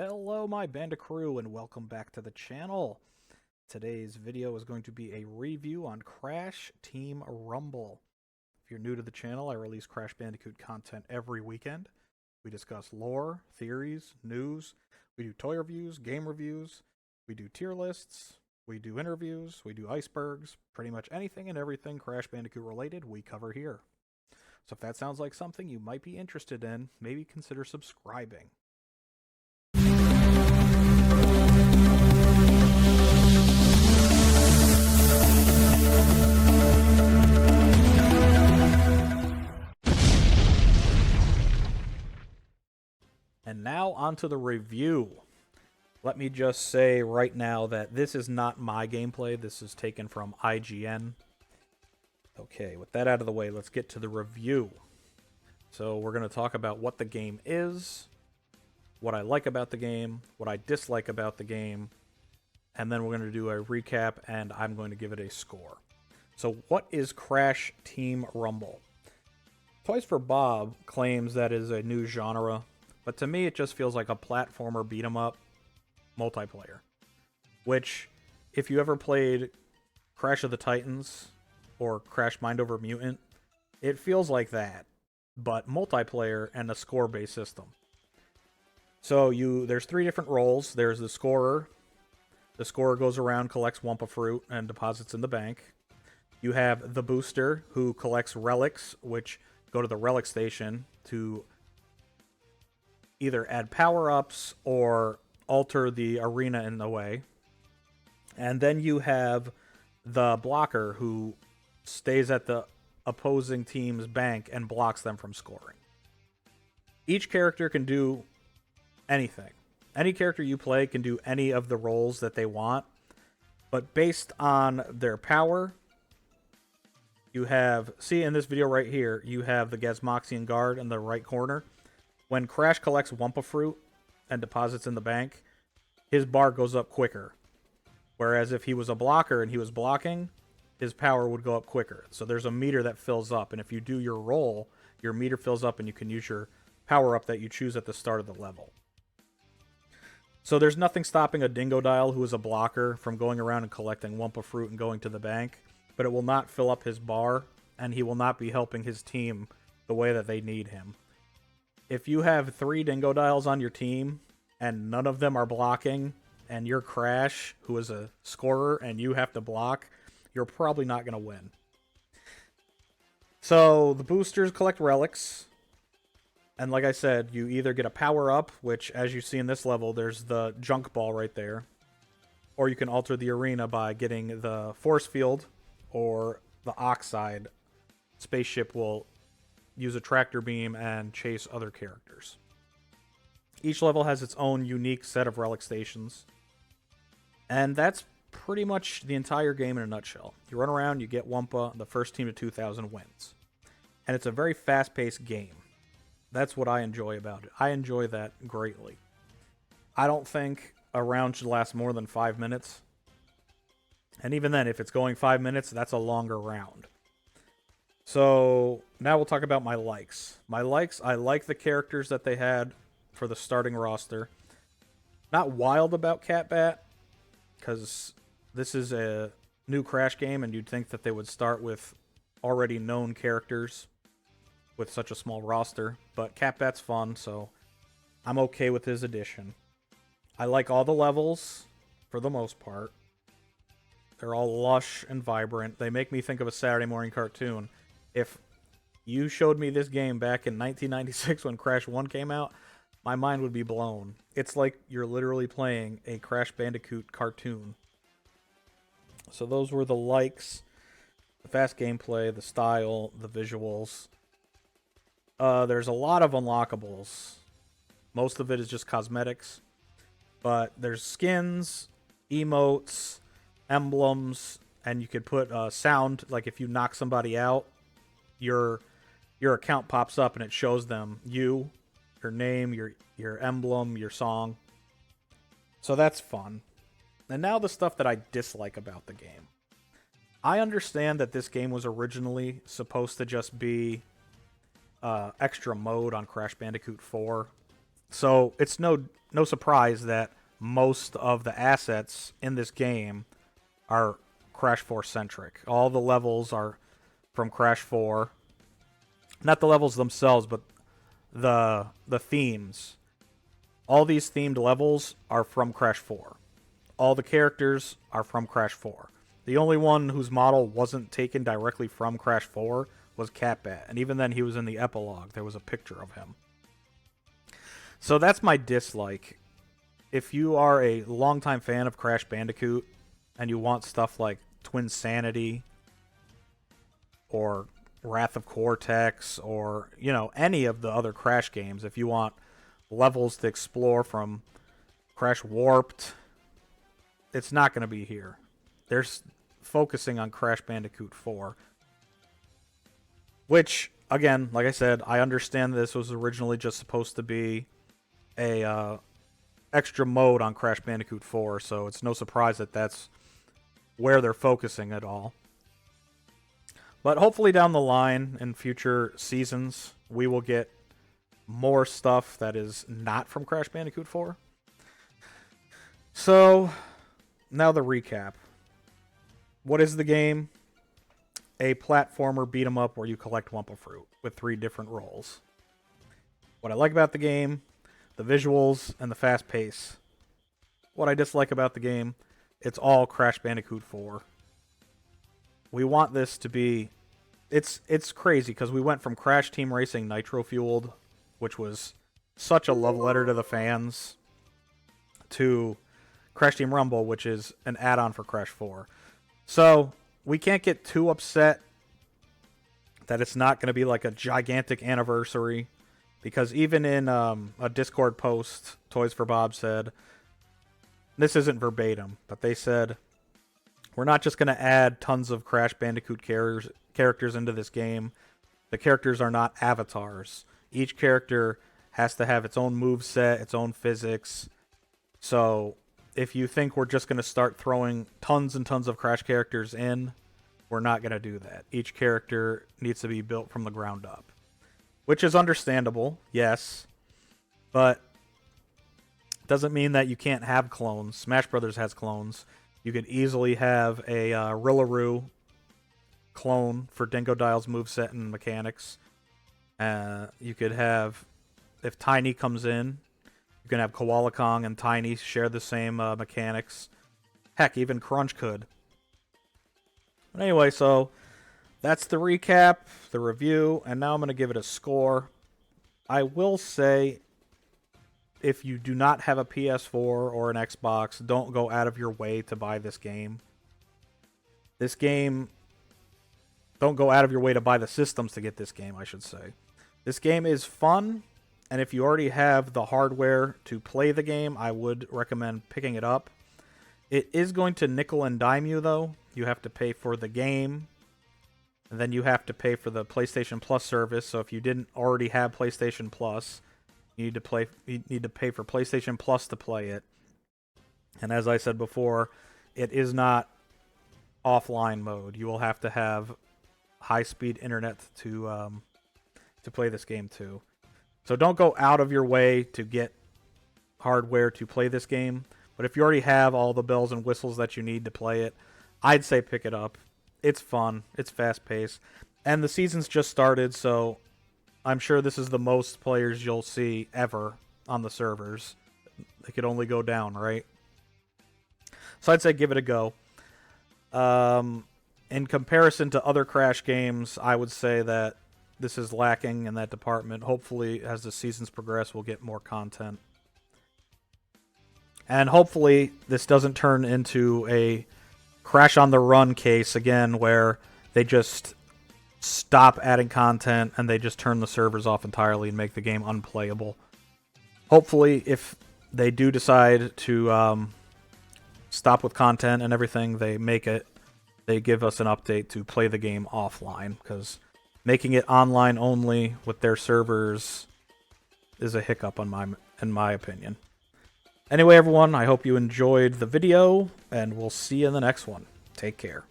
Hello my band of crew and welcome back to the channel. Today's video is going to be a review on Crash Team Rumble. If you're new to the channel, I release Crash Bandicoot content every weekend. We discuss lore, theories, news, we do toy reviews, game reviews, we do tier lists, we do interviews, we do icebergs, pretty much anything and everything Crash Bandicoot related we cover here. So if that sounds like something you might be interested in, maybe consider subscribing. And now onto the review. Let me just say right now that this is not my gameplay. This is taken from IGN. Okay, with that out of the way, let's get to the review. So we're going to talk about what the game is, what I like about the game, what I dislike about the game, and then we're going to do a recap, and I'm going to give it a score. So what is Crash Team Rumble? Toys for Bob claims that is a new genre, but to me it just feels like a platformer beat-em-up multiplayer. Which, if you ever played Crash of the Titans or Crash Mind Over Mutant, it feels like that, but multiplayer and a score-based system. So there's three different roles. There's the scorer. The scorer goes around, collects Wumpa Fruit, and deposits in the bank. You have the booster, who collects relics, which go to the relic station to either add power-ups or alter the arena in a way. And then you have the blocker, who stays at the opposing team's bank and blocks them from scoring. Each character can do anything. Any character you play can do any of the roles that they want, but based on their power, you have, see in this video right here, you have the Gazmoxian guard in the right corner. When Crash collects Wumpa Fruit and deposits in the bank, his bar goes up quicker. Whereas if he was a blocker and he was blocking, his power would go up quicker. So there's a meter that fills up, and if you do your role, your meter fills up and you can use your power-up that you choose at the start of the level. So there's nothing stopping a Dingodile, who is a blocker, from going around and collecting Wumpa Fruit and going to the bank, but it will not fill up his bar, and he will not be helping his team the way that they need him. If you have 3 Dingodiles on your team, and none of them are blocking, and you're Crash, who is a scorer, and you have to block, you're probably not going to win. So the boosters collect relics. And like I said, you either get a power-up, which, as you see in this level, there's the junk ball right there. Or you can alter the arena by getting the force field, or the Oxide. Spaceship will use a tractor beam and chase other characters. Each level has its own unique set of relic stations. And that's pretty much the entire game in a nutshell. You run around, you get Wumpa, the first team to 2,000 wins. And it's a very fast-paced game. That's what I enjoy about it. I enjoy that greatly. I don't think a round should last more than 5 minutes. And even then, if it's going 5 minutes, that's a longer round. So now we'll talk about my likes. My likes, I like the characters that they had for the starting roster. Not wild about Cat Bat, because this is a new Crash game, and you'd think that they would start with already known characters with such a small roster, but Cat Bat's fun, so I'm okay with his addition. I like all the levels, for the most part. They're all lush and vibrant. They make me think of a Saturday morning cartoon. If you showed me this game back in 1996 when Crash 1 came out, my mind would be blown. It's like you're literally playing a Crash Bandicoot cartoon. So those were the likes, the fast gameplay, the style, the visuals. There's a lot of unlockables. Most of it is just cosmetics. But there's skins, emotes, emblems, and you could put sound. Like if you knock somebody out, your account pops up and it shows them your name, your emblem, your song. So that's fun. And now the stuff that I dislike about the game. I understand that this game was originally supposed to just be extra mode on Crash Bandicoot 4. So it's no surprise that most of the assets in this game are Crash 4 centric. All the levels are from Crash 4. Not the levels themselves, but the themes. All these themed levels are from Crash 4. All the characters are from Crash 4. The only one whose model wasn't taken directly from Crash 4 was Catbat, and even then he was in the epilogue. There was a picture of him. So that's my dislike. If you are a longtime fan of Crash Bandicoot and you want stuff like Twin Sanity or Wrath of Cortex or, you know, any of the other Crash games, if you want levels to explore from Crash Warped, it's not going to be here. They're focusing on Crash Bandicoot 4. Which, again, like I said, I understand this was originally just supposed to be a extra mode on Crash Bandicoot 4, so it's no surprise that that's where they're focusing it all. But hopefully down the line in future seasons, we will get more stuff that is not from Crash Bandicoot 4. So, now the recap. What is the game? A platformer beat 'em up where you collect Wumpa Fruit with 3 different roles. What I like about the game, the visuals, and the fast pace. What I dislike about the game, it's all Crash Bandicoot 4. We want this to be... It's crazy, because we went from Crash Team Racing Nitro Fueled, which was such a love letter to the fans, to Crash Team Rumble, which is an add-on for Crash 4. So, we can't get too upset that it's not going to be like a gigantic anniversary, because even in a Discord post, Toys for Bob said, this isn't verbatim, but they said, we're not just going to add tons of Crash Bandicoot characters into this game. The characters are not avatars. Each character has to have its own moveset, its own physics. So if you think we're just going to start throwing tons and tons of Crash characters in, we're not going to do that. Each character needs to be built from the ground up. Which is understandable, yes. But doesn't mean that you can't have clones. Smash Brothers has clones. You could easily have a Rillaroo clone for Dingodile's moveset and mechanics. You could have, if Tiny comes in, you can have Koala Kong and Tiny share the same mechanics. Heck, even Crunch could. But anyway, so that's the recap, the review, and now I'm going to give it a score. I will say, if you do not have a PS4 or an Xbox, don't go out of your way to buy this game. This game, don't go out of your way to buy the systems to get this game, I should say. This game is fun, and if you already have the hardware to play the game, I would recommend picking it up. It is going to nickel and dime you, though. You have to pay for the game, and then you have to pay for the PlayStation Plus service. So if you didn't already have PlayStation Plus, you need to pay for PlayStation Plus to play it. And as I said before, it is not offline mode. You will have to have high-speed internet to play this game too. So don't go out of your way to get hardware to play this game. But if you already have all the bells and whistles that you need to play it, I'd say pick it up. It's fun. It's fast-paced. And the season's just started, so I'm sure this is the most players you'll see ever on the servers. They could only go down, right? So I'd say give it a go. In comparison to other Crash games, I would say that this is lacking in that department. Hopefully, as the seasons progress, we'll get more content. And hopefully, this doesn't turn into a Crash on the Run case again, where they just stop adding content and they just turn the servers off entirely and make the game unplayable. Hopefully, if they do decide to stop with content and everything, they give us an update to play the game offline, because making it online only with their servers is a hiccup in my opinion. Anyway, everyone, I hope you enjoyed the video, and we'll see you in the next one. Take care.